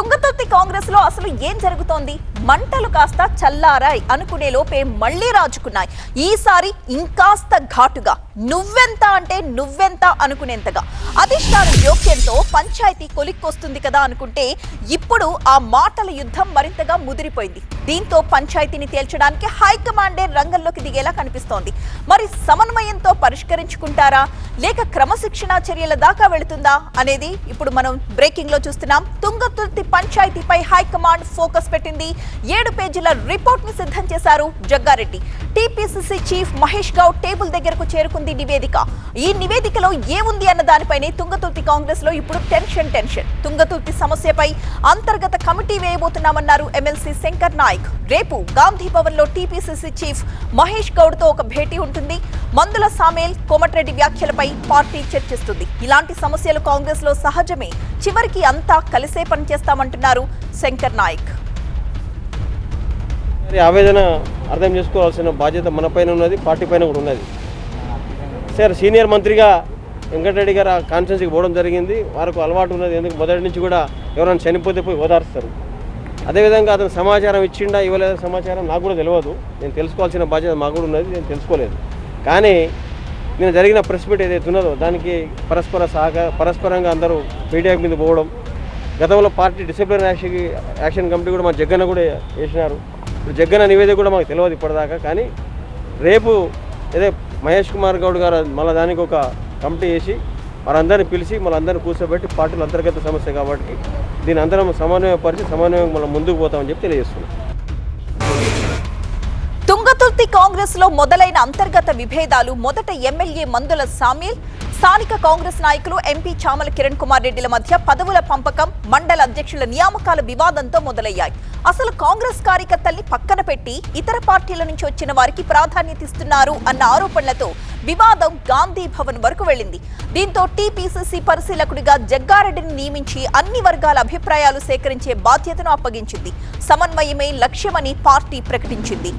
తుంగతుర్తి కాంగ్రెస్ లో అసలు ఏం జరుగుతోంది? మంటలు కాస్త చల్లారాయ్ అనుకునే లోపే మళ్లీ రాజుకున్నాయి. ఈసారి ఇంకాస్త ఘాటుగా నువ్వెంత అంటే నువ్వెంత అనుకునేంతగా అధిష్టాన జోక్యంతో పంచాయతీ కొలిక్కొస్తుంది కదా అనుకుంటే ఇప్పుడు ఆ మాటల యుద్ధం మరింతగా ముదిరిపోయింది. దీంతో పంచాయతీని తేల్చడానికి హైకమాండే రంగంలోకి దిగేలా కనిపిస్తోంది. మరి సమన్వయంతో పరిష్కరించుకుంటారా లేక క్రమశిక్షణా చర్యల దాకా వెళుతుందా అనేది ఇప్పుడు మనం బ్రేకింగ్ లో చూస్తున్నాం. తుంగతుర్తి పంచాయతీపై హైకమాండ్ ఫోకస్ పెట్టింది. 7 పేజీల రిపోర్ట్ ని సిద్ధం చేశారు Jaggareddy. TPCC chief Mahesh Goud table దగ్గరకు చేరుకుంది నివేదిక. ఈ నివేదికలో ఏముంది అన్న దానిపైనే తుంగతుర్తి కాంగ్రెస్ లో ఇప్పుడు టెన్షన్. తుంగతుర్తి సమస్యపై అంతర్గత కమిటీ వేయబోతున్నామన్నారు ఎమ్మెల్సీ శంకర్ నాయక్. రేపు గాంధీ భవన్ లో టీపీసీసీ చీఫ్ మహేష్ గౌడ్ తో ఒక భేటీ ఉంటుంది. మందుల సామేల్, కోమటిరెడ్డి వ్యాఖ్యలపై పార్టీ చర్చిస్తుంది. ఇలాంటి సమస్యలు కాంగ్రెస్ లో సహజమే. చివరికి అంతా కలిసే పనిచేస్తామంటున్నారు శంకర్ నాయక్. ఆవేదన అర్థం చేసుకోవాల్సిన బాధ్యత మన పైన ఉన్నది, పార్టీ పైన కూడా ఉన్నది. సార్ సీనియర్ మంత్రిగా వెంకటరెడ్డి గారు ఆ కాన్స్టిట్యున్సీకి పోవడం జరిగింది. వారికి అలవాటు ఉన్నది. ఎందుకు మొదటి నుంచి కూడా ఎవరైనా చనిపోతే పోయి ఓదార్స్తారు. అదేవిధంగా అతను సమాచారం ఇచ్చిండా ఇవ్వలేదా సమాచారం నాకు కూడా తెలియదు. నేను తెలుసుకోవాల్సిన బాధ్యత మాకు కూడా ఉన్నది. నేను తెలుసుకోలేదు. కానీ నేను జరిగిన ప్రెస్ మీట్ ఏదైతే ఉన్నదో దానికి పరస్పరంగా అందరూ మీడియా మీద పోవడం, గతంలో పార్టీ డిసిప్లిన్ యాక్షన్ కమిటీ కూడా మా జగ్గన్న కూడా వేసినారు. ఇప్పుడు జగ్గన్న నివేదిక కూడా మాకు తెలియదు ఇప్పటిదాకా. కానీ రేపు ఏదో మహేష్ కుమార్ గౌడ్ గారు మళ్ళీ దానికి ఒక కమిటీ వేసి వారందరినీ పిలిచి మళ్ళీ కూర్చోబెట్టి పార్టీల అంతర్గత సమస్య కాబట్టి దీని అందరం సమన్వయం మళ్ళీ ముందుకు పోతామని చెప్పి తెలియజేస్తున్నాం. తుంగతుర్తి కాంగ్రెస్ లో మొదలైన అంతర్గత విభేదాలు మొదట ఎమ్మెల్యే మందుల సామీల్, స్థానిక కాంగ్రెస్ నాయకులు ఎంపీ చామల కిరణ్ కుమార్ రెడ్డిల మధ్య పదవుల పంపకం, మండల అధ్యక్షుల నియామకాల వివాదంతో మొదలయ్యాయి. అసలు కాంగ్రెస్ కార్యకర్తల్ని పక్కన పెట్టి ఇతర పార్టీల నుంచి వచ్చిన వారికి ప్రాధాన్యత ఇస్తున్నారు అన్న ఆరోపణలతో వివాదం గాంధీ భవన్ వరకు వెళ్లింది. దీంతో టీపీసీసీ పరిశీలకుడిగా జగ్గారెడ్డిని నియమించి అన్ని వర్గాల అభిప్రాయాలు సేకరించే బాధ్యతను అప్పగించింది. సమన్వయమే లక్ష్యమని పార్టీ ప్రకటించింది.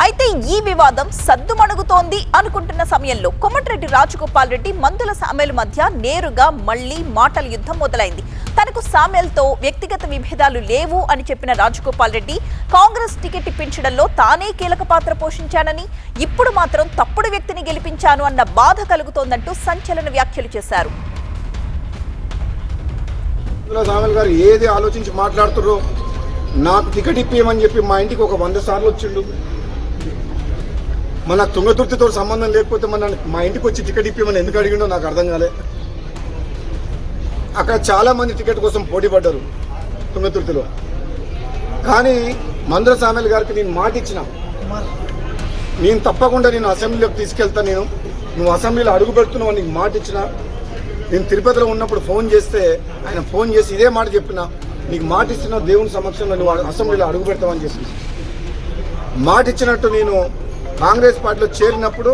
అయితే ఈ వివాదం సద్దుమణుగుతోంది అనుకుంటున్న సమయంలో కోమటిరెడ్డి రాజగోపాల్ రెడ్డి, మందుల సామేల్ మధ్య నేరుగా మళ్లీ మాటల యుద్ధం మొదలైంది. తనకు సామేల్తో వ్యక్తిగత విభేదాలు లేవు అని చెప్పిన రాజగోపాల్ రెడ్డి కాంగ్రెస్ టికెట్ ఇప్పించడంలో తానే కీలక పాత్ర పోషించానని, ఇప్పుడు మాత్రం తప్పుడు వ్యక్తిని గెలిపించాను అన్న బాధ కలుగుతోందంటూ సంచలన వ్యాఖ్యలు చేశారు. సామేల్ గారు ఏది ఆలోచించి మాట్లాడుతుర్రో, నాకు టికెట్ ఇప్పియమని చెప్పి మా ఇంటికి ఒక 100 సార్లు వచ్చిండు. మన తుంగతుర్తితో సంబంధం లేకపోతే మా ఇంటికి వచ్చి టికెట్ ఇప్పిమని ఎందుకు అడిగిండో నాకు అర్థం కాలే. అక్కడ చాలా మంది టికెట్ కోసం పోటీ పడ్డారు తుంగతుర్తిలో. కానీ మందుల సామేల్ గారికి నేను మాట ఇచ్చిన, నేను తప్పకుండా నేను అసెంబ్లీలోకి తీసుకెళ్తా, నువ్వు అసెంబ్లీలో అడుగు పెడుతున్నావు నీకు మాట ఇచ్చిన. నేను తిరుపతిలో ఉన్నప్పుడు ఫోన్ చేస్తే ఆయన ఫోన్ చేసి ఇదే మాట చెప్పిన, నీకు మాట ఇస్తున్నా దేవుని సమక్షంలో నువ్వు అసెంబ్లీలో అడుగు పెడతావని చెప్పి మాట ఇచ్చినట్టు. నేను కాంగ్రెస్ పార్టీలో చేరినప్పుడు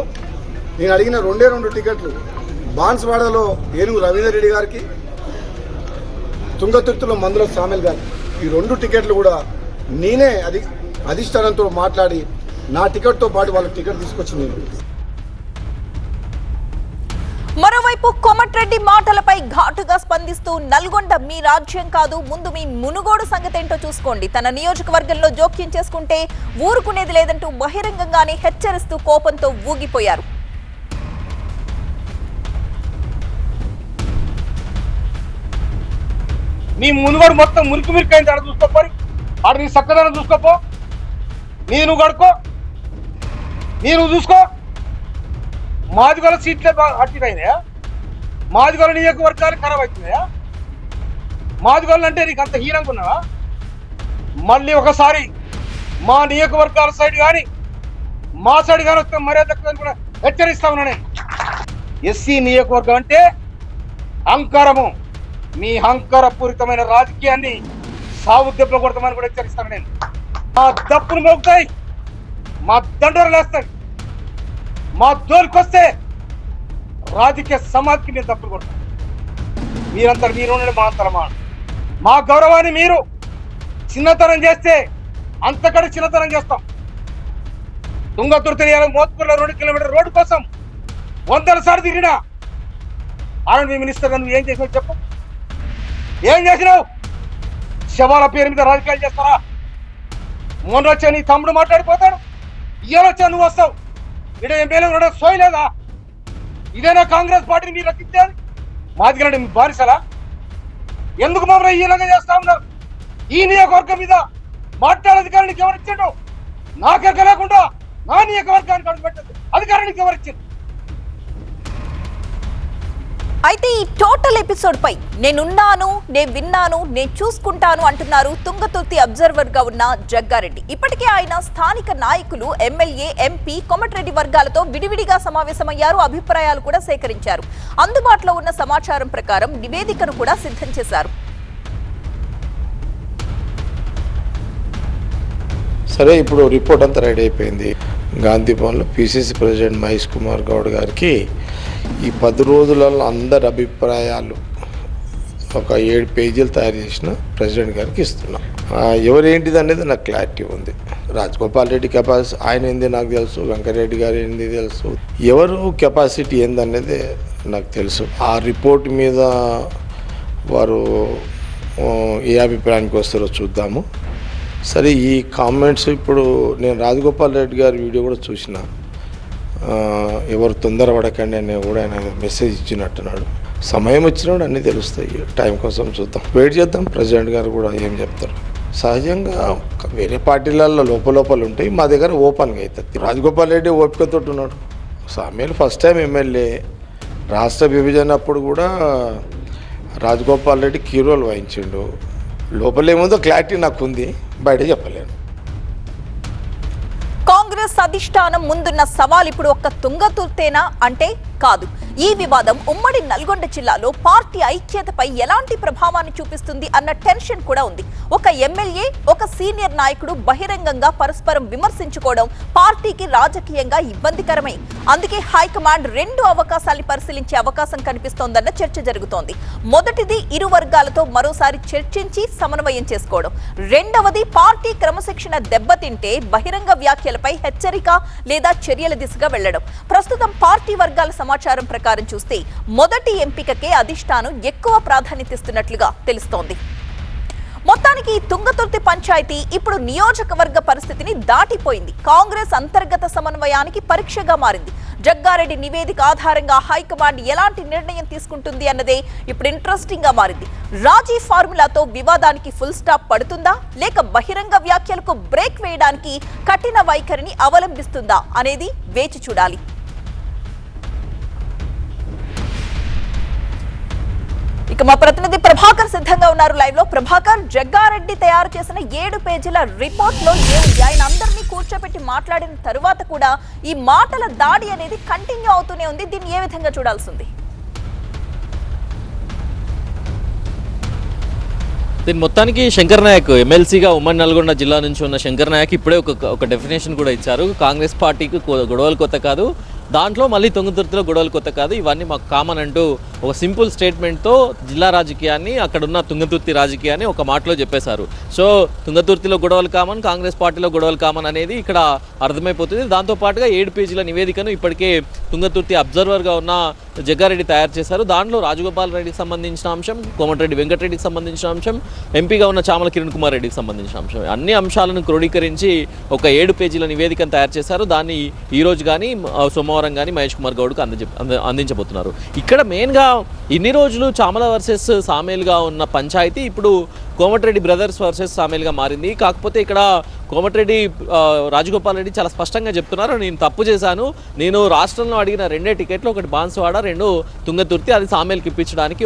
నేను అడిగిన 2 టికెట్లు బాన్స్వాడలో ఏనుగు రవీందర్ రెడ్డి గారికి, తుంగతుర్తిలో మందుల సామేల్ గారికి, ఈ 2 టికెట్లు కూడా నేనే అధిష్టానంతో మాట్లాడి నా టికెట్తో పాటు వాళ్ళకి టికెట్ తీసుకొచ్చింది. మరోవైపు కోమటిరెడ్డి మాటలపై ఘాటుగా స్పందిస్తూ నల్గొండ మీ రాజ్యం కాదు, ముందు మీ మునుగోడు సంగతేంటో చూసుకోండి, తన నియోజకవర్గంలో జోక్యం చేసుకుంటే ఊరుకునేది లేదంటూ బహిరంగంగానే హెచ్చరిస్తూ కోపంతో ఊగిపోయారు. నీ మునుగోడు మొత్తం మురికి అయింది. ఆడ చూసుకోపోయి ఆడ నీ చక్కదనం చూసుకోపో, నేను కడుకో, నేను చూసుకో. మాదిగోల సీట్లే అట్టిపోయినాయా? మాదిగోల నియోజకవర్గాలు ఖరాబ్ అవుతున్నాయా? మాదిగోళ్ళు అంటే నీకు అంత హీనంగా ఉన్నావా? మళ్ళీ ఒకసారి మా నియోజకవర్గాల సైడ్ కానీ మా సైడ్ కానీ వస్తే మర్యాద కూడా హెచ్చరిస్తా ఉన్నా. నేను ఎస్సీ నియోజకవర్గం అంటే అహంకారము, మీ అహంకారపూరితమైన రాజకీయాన్ని సాగు దెబ్బలు కొడతామని కూడా హెచ్చరిస్తాను. నేను మా దప్పులు మోగుతాయి, మా దండోరలు వేస్తాయి, మా దోలికొస్తే రాజకీయ సమాధికి నేను తప్పులు కొడతాను. మీరంతా మీరు మా అంతరమా, మా గౌరవాన్ని మీరు చిన్నతనం చేస్తే అంతకంటే చిన్నతనం చేస్తాం. తుంగతుర్తి మోత్కూరులో 2 కిలోమీటర్ రోడ్డు కోసం 100 సార్లు తిరిగినా ఆర్ఎండ్బి మినిస్టర్ నువ్వు ఏం చేసావు చెప్పు. ఏం చేసినావు? శవాల పేరు మీద రాజకీయాలు చేస్తారా? మొన్న వచ్చా నీ తమ్ముడు మాట్లాడిపోతాడు, ఇవాళ వచ్చా నువ్వు వస్తావు. ఇక్కడ ఎమ్మెల్యే సోయలేదా? ఇదేనా కాంగ్రెస్ పార్టీని మీరు రక్షించేది? మాదిగలంటే మీ బానిసలా? ఎందుకు మమ్మల్ని ఈలాగా చేస్తా ఉన్నారు? ఈ నియోజకవర్గం మీద మాట్లాడే అధికారానికి ఎవరు ఇచ్చాడు? నాకే లేకుండా నా నియోజకవర్గానికి అడుగుపెట్టదు అధికారానికి ఎవరు ఇచ్చారు? అయితే ఈ టోటల్ ఎపిసోడ్ పై నేనున్నాను, నేను విన్నాను, నేను చూసుకుంటాను అంటున్నారు తుంగతుర్తి అబ్జర్వర్ గా ఉన్న జగ్గారెడ్డి. ఇప్పటికే ఆయన స్థానిక నాయకులు, ఎమ్మెల్యే, ఎంపీ, కోమటిరెడ్డి వర్గాలతో విడివిడిగా సమావేశమయ్యారు, అభిప్రాయాలు కూడా సేకరించారు. అందుబాటులో ఉన్న సమాచారం ప్రకారం నివేదికను కూడా సిద్ధం చేశారు. సరే, ఇప్పుడు రిపోర్ట్ అంతా రెడీ అయిపోయింది. గాంధీ భవన్లో పిసిసి ప్రెసిడెంట్ మహేష్ కుమార్ గౌడ్ గారికి ఈ 10 రోజులలో అందరి అభిప్రాయాలు ఒక 7 పేజీలు తయారు చేసిన ప్రెసిడెంట్ గారికి ఇస్తున్నాం. ఎవరేంటిది అనేది నాకు క్లారిటీ ఉంది. రాజగోపాల్ రెడ్డి కెపాసిటీ ఆయన ఏంది నాకు తెలుసు, వెంకటరెడ్డి గారు ఏంది తెలుసు, ఎవరు కెపాసిటీ ఏందనేది నాకు తెలుసు. ఆ రిపోర్ట్ మీద వారు ఏ అభిప్రాయానికి వస్తారో చూద్దాము. సరే, ఈ కామెంట్స్ ఇప్పుడు నేను రాజగోపాల్ రెడ్డి గారి వీడియో కూడా చూసిన, ఎవరు తొందరపడకండి అని కూడా ఆయన మెసేజ్ ఇచ్చినట్టున్నాడు. సమయం వచ్చినప్పుడు అన్నీ తెలుస్తాయి. టైం కోసం చూద్దాం, వెయిట్ చేద్దాం. ప్రెసిడెంట్ గారు కూడా ఏం చెప్తారు. సహజంగా వేరే పార్టీలలో లోపల ఉంటాయి, మా దగ్గర ఓపెన్గా అవుతుంది. రాజగోపాల్ రెడ్డి ఓపికతో ఉన్నాడు. సామ్యాలు ఫస్ట్ టైం ఎమ్మెల్యే. రాష్ట్ర విభజన అప్పుడు కూడా రాజగోపాల్ రెడ్డి కీ రోల్ వహించిండు. లోపలేముందో క్లారిటీ నాకు ఉంది, బయట చెప్పలేను. కాంగ్రెస్ అధిష్టానం ముందున్న సవాల్ ఇప్పుడు ఒక్క తుంగతుర్తేనా అంటే కాదు. ఈ వివాదం ఉమ్మడి నల్గొండ జిల్లాలో పార్టీ ఐక్యతపై ఎలాంటి ప్రభావాన్ని చూపిస్తుంది అన్న టెన్షన్ కూడా ఉంది. ఒక ఎమ్మెల్యే, ఒక సీనియర్ నాయకుడు బహిరంగంగా పరస్పరం విమర్శించుకోవడం పార్టీకి రాజకీయంగా ఇబ్బందికరమే. అందుకే హైకమాండ్ 2 అవకాశాన్ని పరిశీలించే అవకాశం కనిపిస్తోందన్న చర్చ జరుగుతోంది. మొదటిది ఇరు వర్గాలతో మరోసారి చర్చించి సమన్వయం చేసుకోవడం. రెండవది పార్టీ క్రమశిక్షణ దెబ్బతింటే బహిరంగ వ్యాఖ్యలపై హెచ్చరిక లేదా చర్యల దిశగా వెళ్లడం. ప్రస్తుతం పార్టీ వర్గాల సమాచారం ప్రకారం చూస్తే మొదటి ఎంపికకే అధిష్టానం ఎక్కువ ప్రాధాన్యత ఇస్తున్నట్లుగా తెలుస్తోంది. మొత్తానికి తుంగతుర్తి పంచాయతీ ఇప్పుడు నియోజకవర్గ పరిస్థితిని దాటిపోయింది. కాంగ్రెస్ అంతర్గత సమన్వయానికి పరీక్షగా మారింది. జగ్గారెడ్డి నివేదిక ఆధారంగా హైకమాండ్ ఎలాంటి నిర్ణయం తీసుకుంటుంది అన్నదే ఇప్పుడు ఇంట్రెస్టింగ్ గా మారింది. రాజీ ఫార్ములాతో వివాదానికి ఫుల్ స్టాప్ పడుతుందా, లేక బహిరంగ వ్యాఖ్యలకు బ్రేక్ వేయడానికి కఠిన వైఖరిని అవలంబిస్తుందా అనేది వేచి చూడాలి. ఇక మా ప్రతినిధి ప్రభాకర్ సిద్ధంగా ఉన్నారు లైవ్ లో. ప్రభాకర్, జగ్గారెడ్డి తయారు చేసిన 7 పేజీల రిపోర్ట్ లో ఏముంది? ఆయన అందరినీ కూర్చోబెట్టి మాట్లాడిన తరువాత కూడా ఈ మాటల దాడి అనేది కంటిన్యూ అవుతూనే ఉంది. దీన్ని ఏ విధంగా చూడాల్సింది? దీని మొత్తానికి శంకర్ నాయక్ ఎమ్మెల్సీగా ఉమ్మడి నల్గొండ జిల్లా నుంచి ఉన్న శంకర్ నాయక్ ఇప్పుడే ఒక డెఫినేషన్ కూడా ఇచ్చారు. కాంగ్రెస్ పార్టీకి గొడవలు కొత్త కాదు, దాంట్లో మళ్ళీ తుంగతుర్తిలో గొడవలు కొత్త కాదు, ఇవన్నీ మాకు కామన్ అంటూ ఒక సింపుల్ స్టేట్మెంట్తో జిల్లా రాజకీయాన్ని, అక్కడున్న తుంగతుర్తి రాజకీయాన్ని ఒక మాటలో చెప్పేశారు. సో తుంగతుర్తిలో గొడవలు కామన్, కాంగ్రెస్ పార్టీలో గొడవలు కామన్ అనేది ఇక్కడ అర్థమైపోతుంది. దాంతోపాటుగా 7 పేజీల నివేదికను ఇప్పటికే తుంగతుర్తి అబ్జర్వర్గా ఉన్న జగ్గారెడ్డి తయారు చేశారు. దాంట్లో రాజగోపాల్ రెడ్డికి సంబంధించిన అంశం, కోమటిరెడ్డి వెంకటరెడ్డికి సంబంధించిన అంశం, ఎంపీగా ఉన్న చామల కిరణ్ కుమార్ రెడ్డికి సంబంధించిన అంశం, అన్ని అంశాలను క్రోడీకరించి ఒక 7 పేజీల నివేదికను తయారు చేశారు. దాన్ని ఈరోజు కానీ సోమవారం కానీ మహేష్ కుమార్ గౌడ్కు అందించబోతున్నారు. ఇక్కడ మెయిన్గా ఇన్ని రోజులు చామల వర్సెస్ సామేల్గా ఉన్న పంచాయతీ ఇప్పుడు కోమటిరెడ్డి బ్రదర్స్ వర్సెస్ సామేల్గా మారింది. కాకపోతే ఇక్కడ కోమటిరెడ్డి రాజగోపాల్ రెడ్డి చాలా స్పష్టంగా చెప్తున్నారు, నేను తప్పు చేశాను, నేను రాష్ట్రంలో అడిగిన 2 టికెట్లు, ఒకటి బాన్సువాడ, 2 తుంగతుర్తి, అది సామేల్కి ఇప్పించడానికి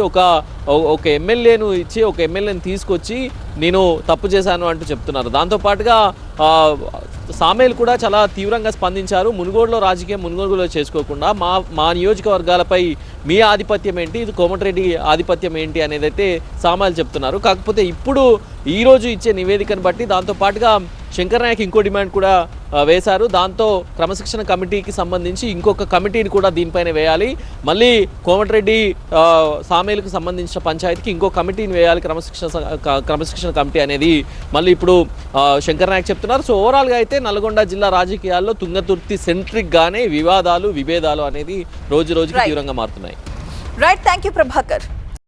ఒక ఎమ్మెల్యేను ఇచ్చి, ఒక ఎమ్మెల్యేని తీసుకొచ్చి నేను తప్పు చేశాను అంటూ చెప్తున్నారు. దాంతోపాటుగా సామేల్ కూడా చాలా తీవ్రంగా స్పందించారు. మునుగోడులో రాజకీయం మునుగోడులో చేసుకోకుండా మా నియోజకవర్గాలపై మీ ఆధిపత్యం ఏంటి, ఇది కోమటిరెడ్డి ఆధిపత్యం ఏంటి అనేది అయితే సామేల్ చెప్తున్నారు. కాకపోతే ఇప్పుడు ఈరోజు ఇచ్చే నివేదికను బట్టి దాంతోపాటుగా శంకర్ నాయక్ ఇంకో డిమాండ్ కూడా వేశారు. దాంతో క్రమశిక్షణ కమిటీకి సంబంధించి ఇంకొక కమిటీని కూడా దీనిపైన వేయాలి, మళ్ళీ సామేల్కి సంబంధించిన పంచాయతీకి ఇంకో కమిటీని వేయాలి, క్రమశిక్షణ కమిటీ అనేది మళ్ళీ ఇప్పుడు శంకర్ నాయక్ చెప్తున్నారు. సో ఓవరాల్గా అయితే నల్గొండ జిల్లా రాజకీయాల్లో తుంగతుర్తి సెంట్రిక్ గానే వివాదాలు, విభేదాలు అనేది రోజు రోజుకి తీవ్రంగా మారుతున్నాయి. Right, thank you Prabhakar.